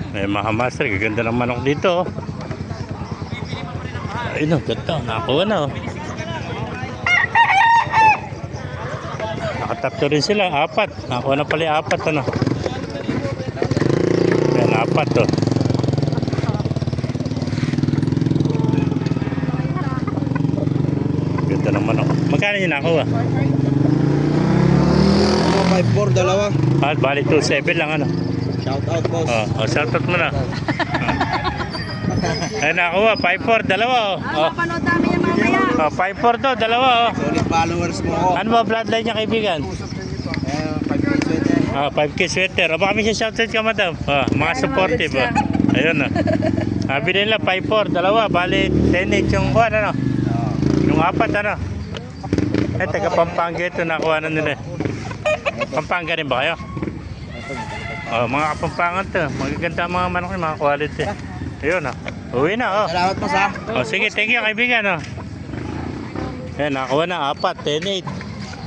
May mga master, gaganda ng manok dito. Ayun o, ganda. Nakakuha na o. Nakatatlo rin sila, 4. Nakakuha na pala 4 ano. Yan, 4 o. Ganda ng manok. Magkano yung nakuha? 5-4, dalawa. Bali 2.7 lang ano. Shout out, boss. Shout out mo na. Ay nakuha, 5-4, dalawa o. Mapanood namin yan mamaya. 5-4 to, dalawa o. Solid followers mo ako. Ano ba bloodline niya kaibigan? 5K sweater. Baka may shoutout ka madam. Mga supportive. Ayun o. Sabi nila 5-4, dalawa. Bali 10-8 yung kuha ano. Yung 4 ano. Taga Pampanga ito, nakuha na nila. Pampanga rin ba kayo? Mga Kapampangan to. Magaganda mga manok yung mga quality. Ayun o. Uwi na o. Salamat, boss, ha. Sige, thank you kaibigan o. Ayan, nakuha na 4, 10-8.